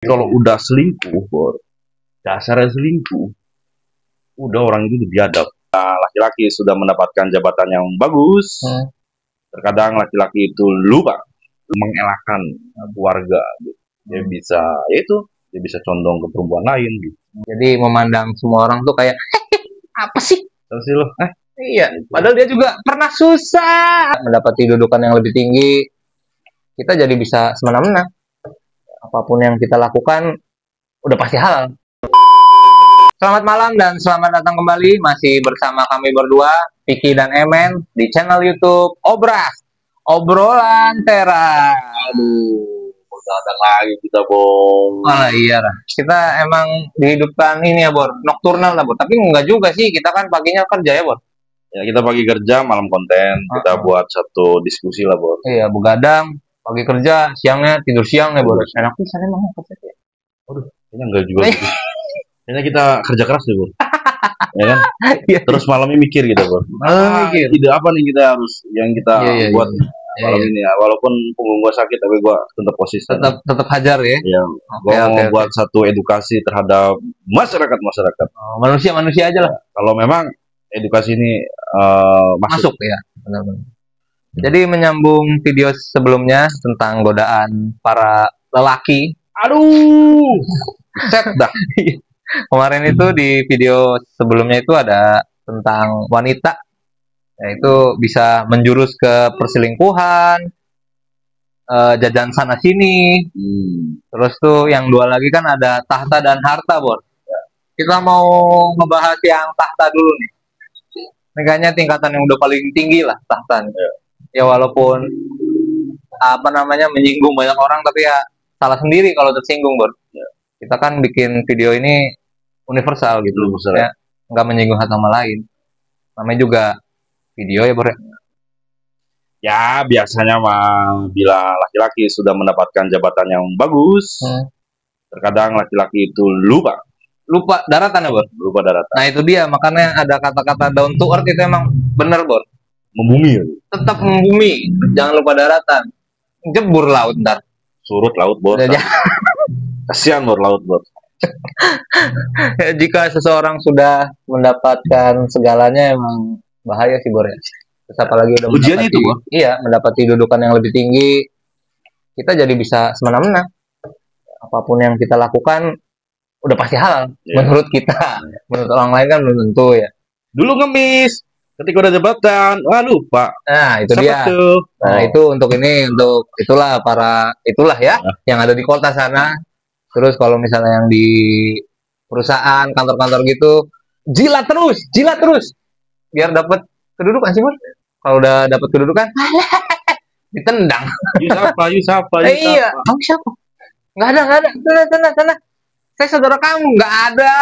Kalau udah selingkuh, Bor, dasarnya selingkuh, udah orang itu biadab. Nah, laki-laki sudah mendapatkan jabatan yang bagus, terkadang laki-laki itu lupa mengelakkan keluarga. Gitu. Dia bisa, ya itu, dia bisa condong ke perempuan lain. Gitu. Jadi memandang semua orang tuh kayak, apa sih? Terus sih lo, Iya, padahal dia juga pernah susah mendapati dudukan yang lebih tinggi. Kita jadi bisa semena-mena. Apapun yang kita lakukan, udah pasti halal. Selamat malam dan selamat datang kembali. Masih bersama kami berdua, Vicky dan Emen, di channel YouTube Obras, Obrolan Teras. aduh, datang lagi kita, Bong. Oh iya lah. Kita emang dihidupkan ini ya, Bor, nocturnal lah, Bor. Tapi enggak juga sih, kita kan paginya kerja ya, Bor. Ya, kita pagi kerja, malam konten. Kita buat satu diskusi lah, Bor. Iya, begadang, pagi kerja, siangnya tidur siang ya, Bor. Enak pisan emang kerja ya. Aduh, kayaknya enggak juga gitu. Kayaknya kita kerja keras deh, Bor. Ya kan? Terus malamnya mikir gitu, Bor. Mikir. Ide apa nih kita harus yang kita buat malam ini ya. Walaupun punggung gua sakit tapi gua tetap konsisten. Tetap hajar ya. Iya. Gua mau buat satu edukasi terhadap masyarakat. Manusia aja lah. Kalau memang edukasi ini masuk ya, benar-benar. Jadi menyambung video sebelumnya tentang godaan para lelaki. Aduh, set dah. Kemarin itu di video sebelumnya itu ada tentang wanita, yaitu bisa menjurus ke perselingkuhan, jajan sana sini. Terus tuh yang dua lagi kan ada tahta dan harta, Bor. Kita mau ngebahas yang tahta dulu nih. Ini kayaknya tingkatan yang udah paling tinggi lah tahta nih. Ya walaupun apa namanya menyinggung banyak orang, tapi ya salah sendiri kalau tersinggung, Bor. Kita kan bikin video ini universal gitu, ya, nggak menyinggung satu sama lain. Namanya juga video ya, Bor. Ya biasanya mah bila laki-laki sudah mendapatkan jabatan yang bagus, terkadang laki-laki itu lupa daratan ya, Bor. Lupa daratan. Nah itu dia, makanya ada kata-kata down to earth itu emang bener, Bor. Membumi. Tetap membumi, jangan lupa daratan. Jebur laut ntar. Surut laut, Bor. Kasihan, Bor, laut, Bor. Jika seseorang sudah mendapatkan segalanya emang bahaya sih, Bor ya. Terus apalagi udah ujiannya itu, Bor. Iya, mendapati dudukan yang lebih tinggi, kita jadi bisa semena-mena. Apapun yang kita lakukan udah pasti halal menurut kita. Menurut orang lain kan belum tentu ya. Dulu ngemis, ketika udah jabatan, lupa. Nah, itu dia. Nah, itu untuk itulah ya yang ada di kota sana. Terus kalau misalnya yang di perusahaan, kantor-kantor gitu, jilat terus. Biar dapat kedudukan sih, Bor. Kalau udah dapat kedudukan, ditendang. Siapa? Iya, kamu siapa? Nggak ada. Sana. Saya saudara kamu, nggak ada.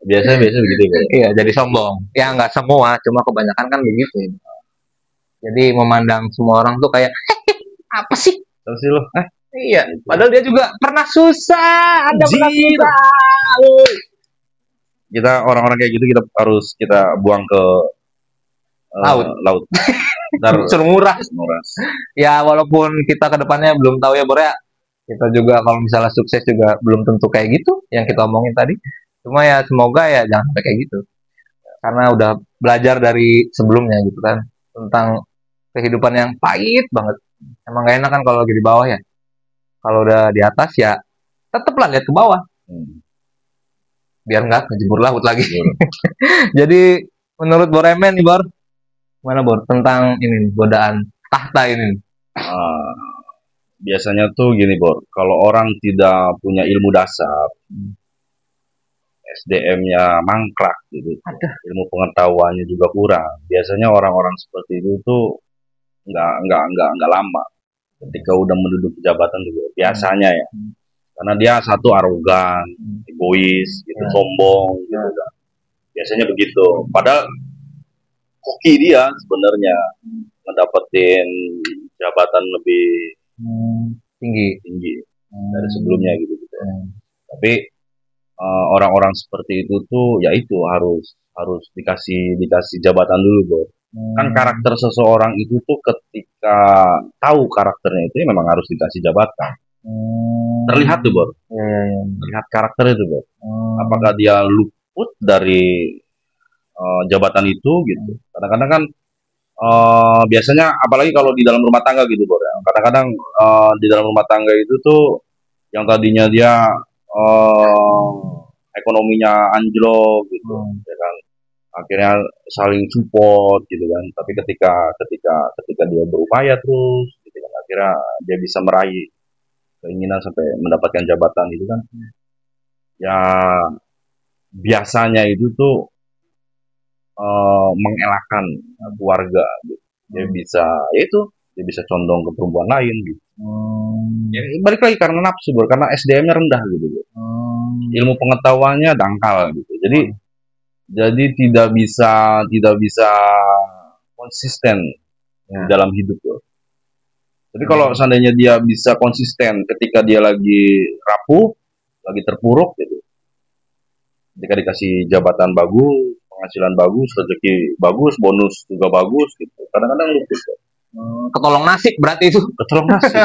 Biasa begitu, Bor. Iya, jadi sombong. Ya nggak semua, cuma kebanyakan kan begitu. Jadi memandang semua orang tuh kayak, apa sih? Terus sih lo, Iya, padahal dia juga pernah susah, Kita orang-orang kayak gitu harus kita buang ke laut. Suruh nguras. Ya walaupun kita kedepannya belum tahu ya, Bor ya. Kita juga kalau misalnya sukses juga belum tentu kayak gitu yang kita omongin tadi. Cuma ya semoga ya jangan sampai kayak gitu. Karena udah belajar dari sebelumnya gitu kan tentang kehidupan yang pahit banget. Emang gak enak kan kalau lagi di bawah ya. Kalau udah di atas ya tetaplah lihat ke bawah. Biar nggak kejebur laut lagi. Jadi menurut Bor Emen nih, Bor, mana, Bor, tentang ini godaan tahta ini? Biasanya tuh gini, Bor, kalau orang tidak punya ilmu dasar, SDM-nya mangkrak gitu, ilmu pengetahuannya juga kurang. Biasanya orang-orang seperti itu tuh nggak lama ketika udah menduduki jabatan juga biasanya ya, karena dia satu arogan, egois, gitu, sombong, gitu kan. Biasanya begitu. Padahal hoki dia sebenarnya mendapetin jabatan lebih tinggi dari sebelumnya gitu. Tapi orang-orang seperti itu tuh ya itu harus dikasih jabatan dulu, Bro. Kan karakter seseorang itu tuh ketika tahu karakternya itu memang harus dikasih jabatan. Terlihat tuh, Bor. Iya. Terlihat karakter itu, Bor. Apakah dia luput dari jabatan itu gitu. Kadang-kadang kan biasanya apalagi kalau di dalam rumah tangga gitu, Bor. Ya. Kadang-kadang di dalam rumah tangga itu tuh yang tadinya dia ekonominya anjlok gitu, ya kan. Akhirnya saling support gitu kan. Tapi ketika dia berupaya terus gitu kan, akhirnya dia bisa meraih keinginan sampai mendapatkan jabatan itu kan. Ya biasanya itu tuh mengelakkan keluarga gitu. Dia bisa condong ke perempuan lain gitu. Ya, balik lagi karena nafsu, Bro, karena SDM-nya rendah gitu. Ilmu pengetahuannya dangkal gitu. Jadi tidak bisa konsisten di dalam hidup, Bro. Tapi kalau seandainya dia bisa konsisten ketika dia lagi rapuh, lagi terpuruk gitu. Ketika dikasih jabatan bagus, penghasilan bagus, rezeki bagus, bonus juga bagus gitu. Kadang-kadang luput. Ketolong nasib berarti itu. Ketolong nasib.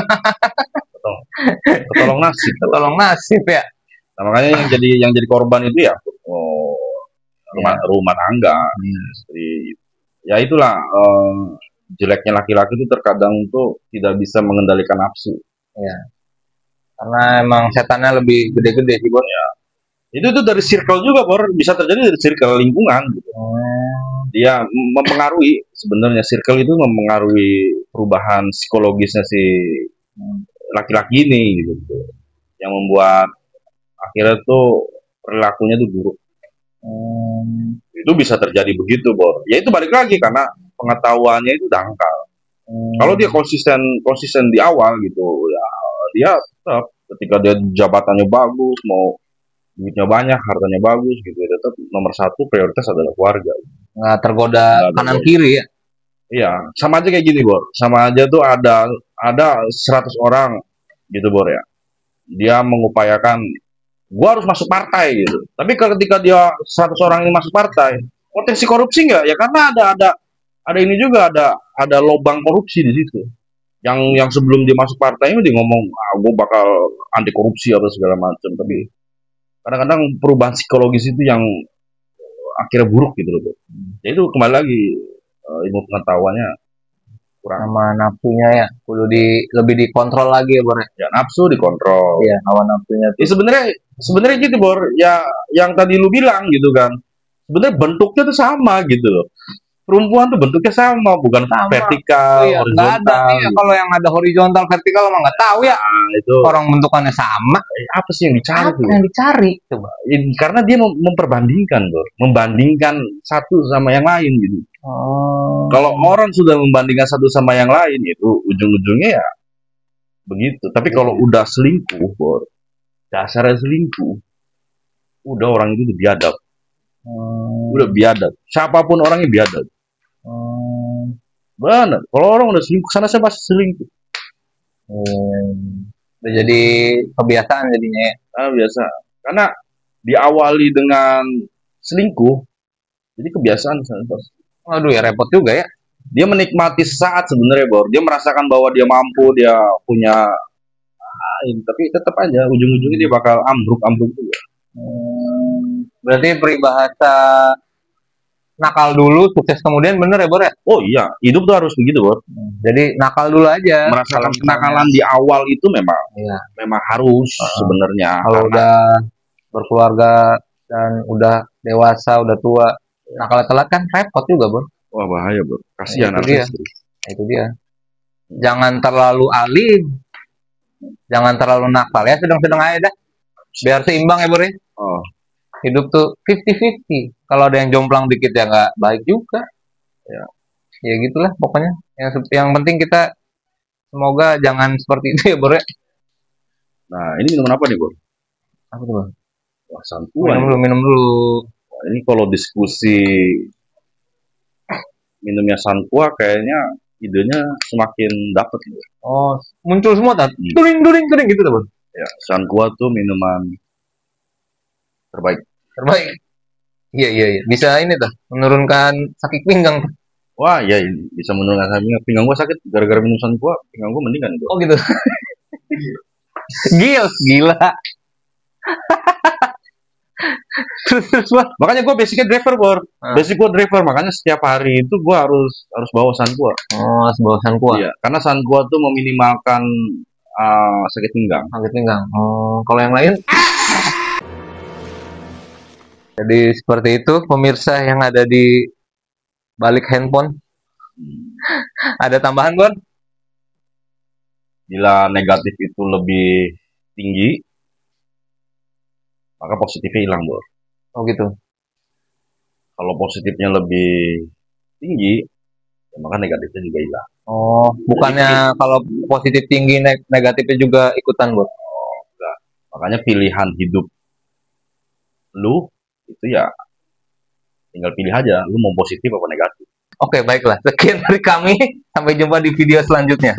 Ketolong nasib. Ketolong nasib ya. Nah, makanya yang jadi korban itu ya rumah tangga. Istri. Ya itulah jeleknya laki-laki itu terkadang tuh tidak bisa mengendalikan nafsu. Ya. Karena emang setannya lebih gede-gede sih, Bor. Ya. Itu tuh dari circle juga, Bor. Bisa terjadi dari circle lingkungan gitu. Dia mempengaruhi, sebenarnya circle itu mempengaruhi perubahan psikologisnya si laki-laki ini gitu. Yang membuat akhirnya tuh perilakunya tuh buruk. Itu bisa terjadi begitu, Bor. Ya itu balik lagi karena pengetahuannya itu dangkal. Kalau dia konsisten di awal gitu, ya dia tetap ketika dia jabatannya bagus, mau duitnya banyak, hartanya bagus gitu, tetap nomor satu prioritas adalah keluarga. Nggak tergoda kanan kiri ya. Iya, sama aja kayak gini, Bor. Sama aja tuh ada 100 orang gitu, Bor ya. Dia mengupayakan gua harus masuk partai gitu. Tapi ketika dia 100 orang ini masuk partai, potensi korupsi nggak? Ya karena ada ini juga ada lubang korupsi di situ. Yang sebelum dia masuk partai ini dia ngomong, gue bakal anti korupsi apa segala macam. Tapi kadang-kadang perubahan psikologis itu yang akhirnya buruk gitu loh. Jadi itu kembali lagi ilmu pengetahuannya kurang. Sama nafsunya ya, perlu lebih dikontrol lagi ya, Bor. Ya nafsu dikontrol. Iya, hawa nafsunya. Ya sebenarnya gitu, Bor. Ya yang tadi lu bilang gitu kan. Sebenarnya bentuknya tuh sama gitu loh. Perempuan tuh bentuknya sama, bukan sama. Vertikal, iya, horizontal. Ada, iya. Kalau yang ada horizontal, vertikal emang nggak tahu ya. Itu orang bentukannya sama. Apa sih yang dicari tuh? Yang dicari coba? Ya, karena dia memperbandingkan, Bor. Membandingkan satu sama yang lain gitu. Kalau orang sudah membandingkan satu sama yang lain itu ujung-ujungnya ya begitu. Tapi kalau udah selingkuh, Bor, dasarnya selingkuh, udah orang itu biadab. Udah biadab. Siapapun orangnya biadab. Benar. Kalau orang udah selingkuh, sana saya pasti selingkuh. Udah jadi kebiasaan jadinya ya. Biasa. Karena diawali dengan selingkuh, jadi kebiasaan. Aduh ya repot juga ya. Dia menikmati saat sebenarnya, Bor. Dia merasakan bahwa dia mampu, dia punya tapi tetap aja ujung-ujungnya dia bakal ambruk juga. Berarti peribahasa nakal dulu, sukses kemudian, bener ya, Bor ya? Oh iya, hidup tuh harus begitu, Bor. Jadi nakal dulu aja. Merasakan kenakalan di awal itu memang harus sebenarnya. Kalau udah berkeluarga dan udah dewasa, udah tua, nakal telat kan repot juga, Bor. Wah bahaya, Bor. Kasihan itu dia. Jangan terlalu alim, jangan terlalu nakal ya, sedang-sedang aja dah. Biar seimbang ya, Bor ya. Hidup tuh 50-50. Kalau ada yang jomplang dikit ya nggak baik juga. Ya gitulah pokoknya. Yang penting kita semoga jangan seperti itu ya, Bor ya. Nah, ini minuman apa nih, Bor? Apa tuh, Bor? Wah, santuan. Minum dulu. Wah, ini kalau diskusi minumnya Sankua kayaknya idenya semakin dapat. Oh, muncul semua tadi. During gitu tuh, Bor. Ya, Sankua tuh minuman terbaik. Iya. Bisa ini tuh menurunkan sakit pinggang. Wah, iya, bisa menurunkan sakit pinggang. Gua sakit gara-gara minum Sankua, pinggang gua mendingan. Oh gitu. Gila. Terus Bor. Makanya gue basicnya driver, Bor. Basic gue driver, makanya setiap hari itu gue harus bawa san gua. Oh, sebuah sankuan. Iya, karena san gua tuh meminimalkan sakit pinggang. Sakit pinggang. Oh, kalau yang lain? Jadi seperti itu pemirsa yang ada di balik handphone. Ada tambahan, Bor? Bila negatif itu lebih tinggi, maka positifnya hilang, Bor. Oh gitu. Kalau positifnya lebih tinggi, ya maka negatifnya juga hilang. Oh, bukannya kalau positif tinggi negatifnya juga ikutan, Bor? Enggak. Makanya pilihan hidup lu itu ya tinggal pilih aja, lu mau positif apa negatif. Oke, baiklah. Sekian dari kami. Sampai jumpa di video selanjutnya.